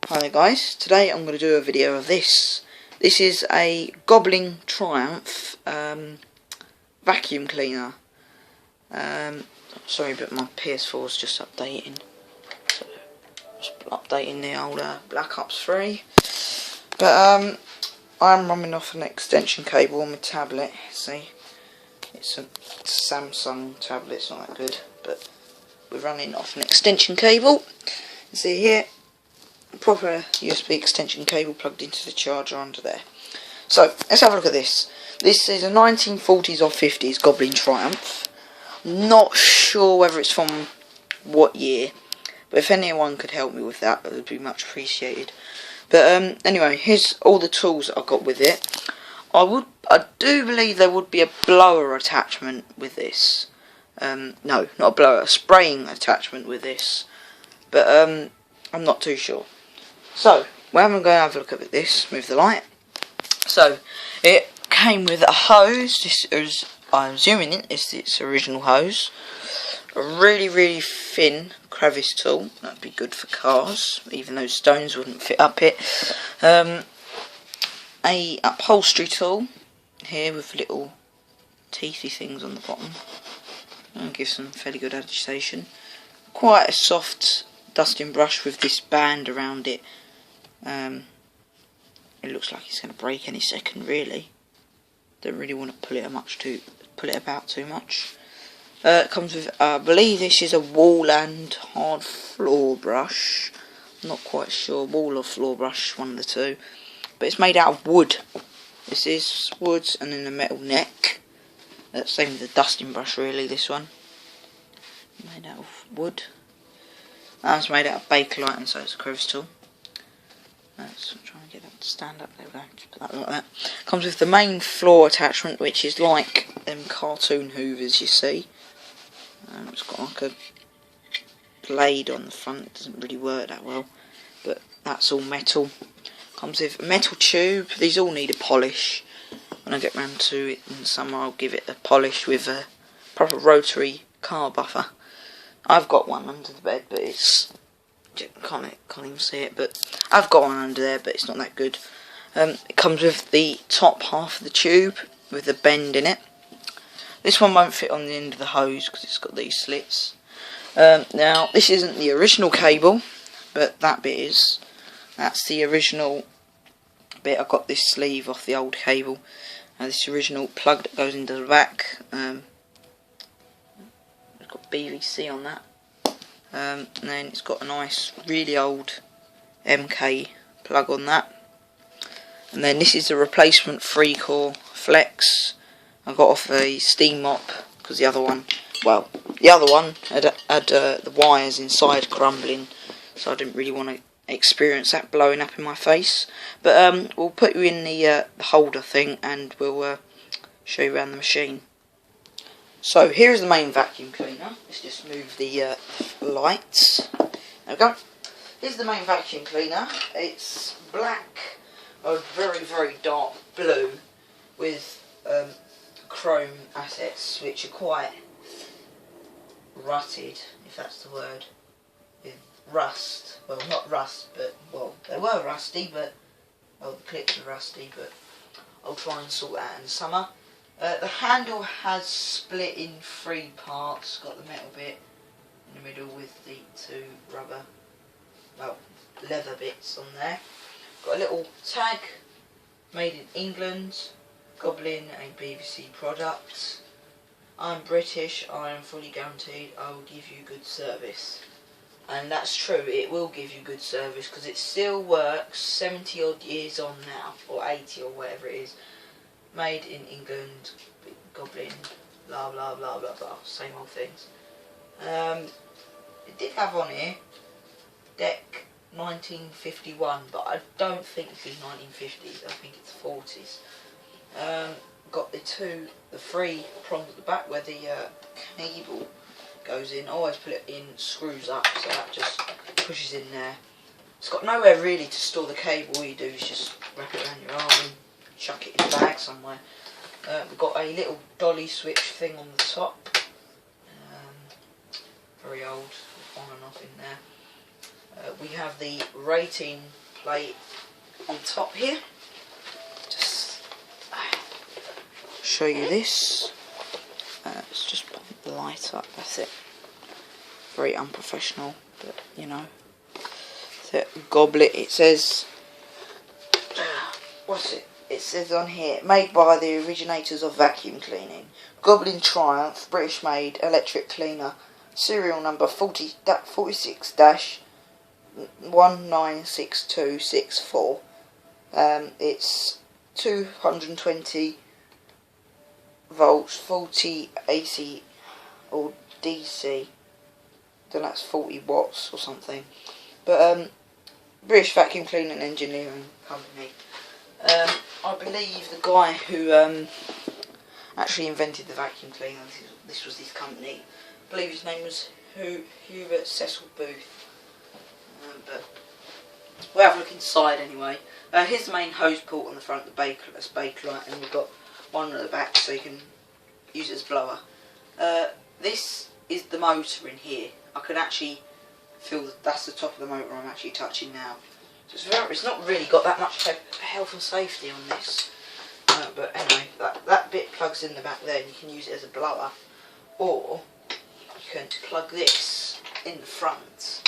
Hi there guys, today I'm going to do a video of this. This is a Goblin Triumph vacuum cleaner. Sorry, but my PS4 is just updating. So, just updating the old Black Ops 3. But I'm running off an extension cable on my tablet. See, it's a Samsung tablet, it's not that good, but we're running off an extension cable. You see here, proper USB extension cable plugged into the charger under there. So let's have a look at this. This is a 1940s or 50s Goblin Triumph. Not sure whether it's from what year, but if anyone could help me with that, it would be much appreciated. But anyway, here's all the tools that I've got with it. I do believe there would be a blower attachment with this. No, not a blower, a spraying attachment with this. But I'm not too sure. So, we're going to have a look at this, move the light. So, it came with a hose. This is, I'm assuming it's its original hose. A really thin crevice tool. That'd be good for cars, even though stones wouldn't fit up it. A upholstery tool here with little teethy things on the bottom. That'll give some fairly good agitation. Quite a soft dusting brush with this band around it. It looks like it's going to break any second, really. Don't really want to pull it about too much. It comes with, I believe this is a wall and hard floor brush. I'm not quite sure, wall or floor brush, one of the two. But it's made out of wood. This is wood and then a metal neck. Same with the dusting brush, really, this one. Made out of wood. That's made out of Bakelite, and so it's a crevice tool. So I'm trying to get that to stand up. There we go. Just put that like that. Comes with the main floor attachment, which is like them cartoon hoovers you see. It's got like a blade on the front. It doesn't really work that well, but that's all metal. Comes with a metal tube. These all need a polish. When I get round to it in summer, I'll give it a polish with a proper rotary car buffer. I've got one under the bed, but it's can't even see it. But I've got one under there, but it's not that good. It comes with the top half of the tube with a bend in it. This one won't fit on the end of the hose because it's got these slits. Now this isn't the original cable, but that bit is. That's the original bit. I got this sleeve off the old cable. This original plug that goes into the back. It's got BVC on that. And then it's got a nice, really old MK plug on that. And then this is the replacement 3-core flex. I got off a steam mop because the other one had the wires inside crumbling, so I didn't really want to experience that blowing up in my face. But we'll put you in the holder thing and we'll show you around the machine. So here's the main vacuum cleaner. Let's just move the lights. There we go. Here's the main vacuum cleaner. It's black or very dark blue with chrome assets, which are quite rutted, if that's the word, with rust. Well, not rust, but, well, they were rusty, but, well, the clips are rusty, but I'll try and sort that in the summer. The handle has split in 3 parts. Got the metal bit in the middle with the 2 rubber, well, leather bits on there. Got a little tag, made in England, Goblin, a BBC product. I'm British, I am fully guaranteed I will give you good service. And that's true, it will give you good service because it still works 70 odd years on now, or 80 or whatever it is. Made in England, Goblin, blah blah blah blah blah, same old things. It did have on here, deck 1951, but I don't think it's the 1950s, I think it's 40s. Got the 3 prongs at the back where the cable goes in. I always put it in screws up, so that just pushes in there. It's got nowhere really to store the cable. All you do is just wrap it around your arm and chuck it in the bag somewhere. We've got a little dolly switch thing on the top. Very old, on and off in there. We have the rating plate on top here. Just show you this. Let's just put the light up. That's it. Very unprofessional, but you know. So Goblin. It says. What's it? It says on here, made by the originators of vacuum cleaning. Goblin Triumph, British made electric cleaner. Serial number 46-196264. It's 220 volts, 40 AC or DC. Then that's 40 watts or something. But British Vacuum Cleaning Engineering Company. I believe the guy who actually invented the vacuum cleaner, this was his company. I believe his name was Hubert Cecil Booth. But we'll have a look inside anyway. Here's the main hose port on the front, that's Bakelite, and we've got one at the back so you can use it as blower. This is the motor in here. I can actually feel that's the top of the motor I'm actually touching now. So it's not really got that much health and safety on this. But anyway, that bit plugs in the back there and you can use it as a blower. Or you can plug this in the front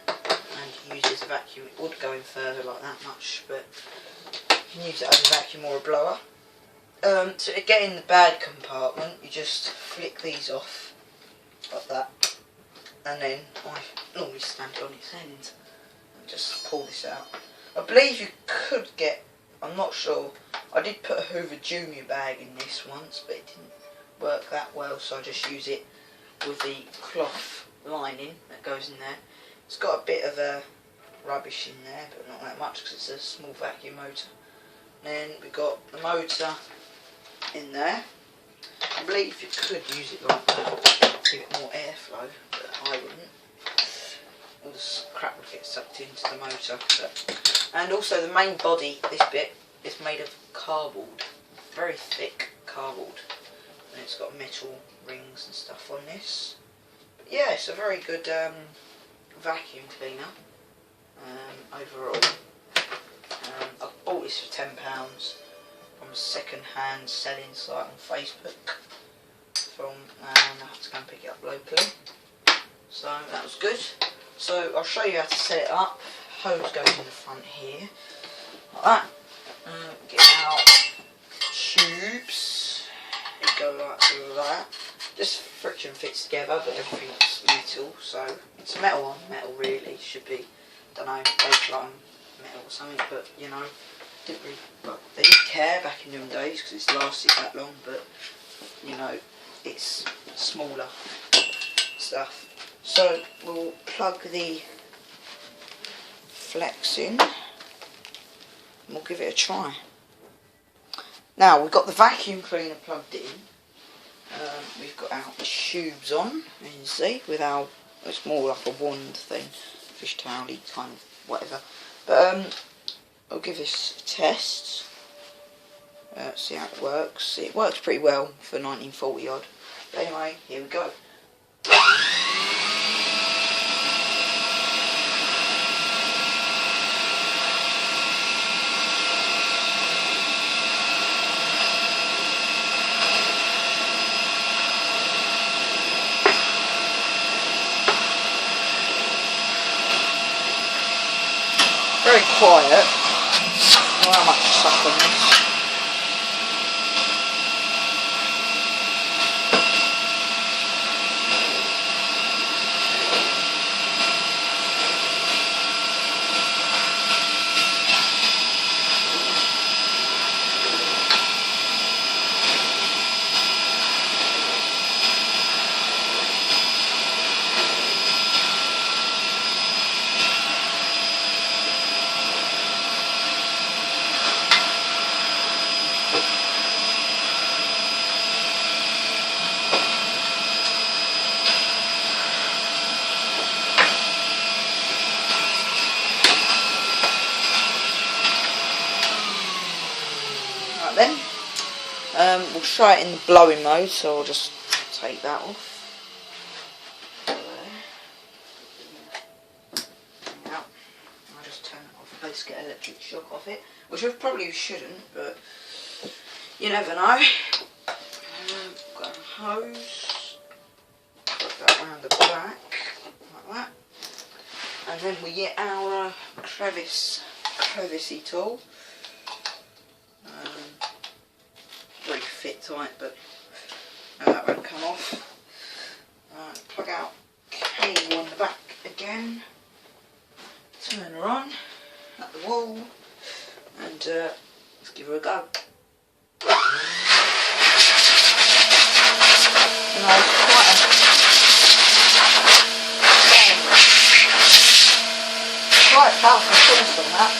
and use it as a vacuum. It would go in further like that much, but you can use it as a vacuum or a blower. So to get in the bad compartment, you just flick these off like that, and then I normally stand it on its end and just pull this out. I believe you could get, I'm not sure, I did put a Hoover Junior bag in this once, but it didn't work that well, so I just use it with the cloth lining that goes in there. It's got a bit of rubbish in there, but not that much because it's a small vacuum motor. Then we've got the motor in there. I believe you could use it like that, give it more airflow, but I wouldn't. All this crap would get sucked into the motor. And also the main body, this bit, is made of cardboard, very thick cardboard, and it's got metal rings and stuff on this. But yeah, it's a very good vacuum cleaner overall. I bought this for £10 from a second-hand selling site on Facebook. I had to go and pick it up locally, so that was good. So I'll show you how to set it up. Hose goes in the front here, like that. Get out tubes. They go like that. Just friction fits together, but everything's metal, so it's metal on metal really. Should be, don't know, baseline metal or something, but you know, didn't really. But they didn't care back in them days because it's lasted that long. But you know, it's smaller stuff. So we'll plug the flex in and we'll give it a try. Now we've got the vacuum cleaner plugged in. We've got our tubes on, as you can see, with our, it's more like a wand thing, fish towel-y kind of whatever. But I'll give this a test. See how it works. It works pretty well for 1940 odd. But anyway, here we go. Very quiet. I don't know how much to suck on this. We'll try it in the blowing mode, so I'll just take that off. Now, place get electric shock off it, which I probably shouldn't, but you never know. Got a hose, put that around the back, like that, and then we get our crevicey tool. Very fit tight, but that won't come off. Plug out cable on the back again, turn her on at the wall, and let's give her a go. You know, quite a powerful twist on that.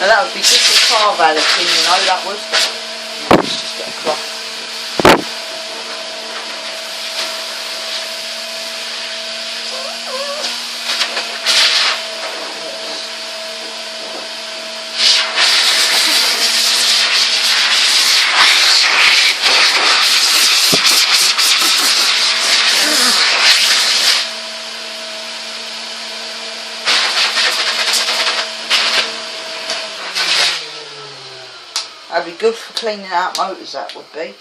Now that would be just a car valeting, you know, that would. Let's just get a cloth. That'd be good for cleaning out motors, that would be.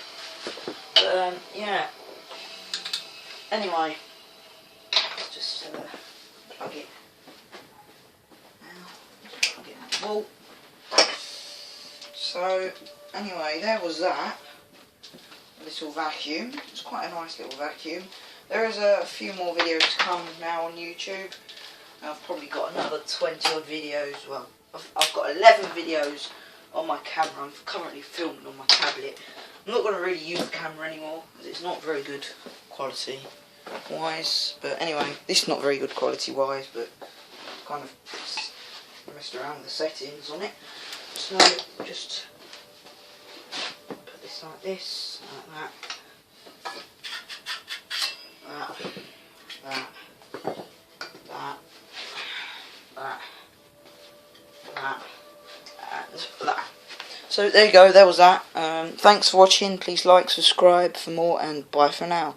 But yeah. Anyway, let's just plug it. Now, just plug it out the wall. So anyway, there was that. A little vacuum. It's quite a nice little vacuum. There is a few more videos to come now on YouTube. I've probably got another 20 odd videos. Well, I've got 11 videos on my camera. I'm currently filming on my tablet. I'm not going to really use the camera anymore because it's not very good quality wise. But anyway, this is not very good quality wise, but kind of messed around with the settings on it. So just put this like this, like that, that, and that. So there you go, there was that. Thanks for watching. Please like, subscribe for more, and bye for now.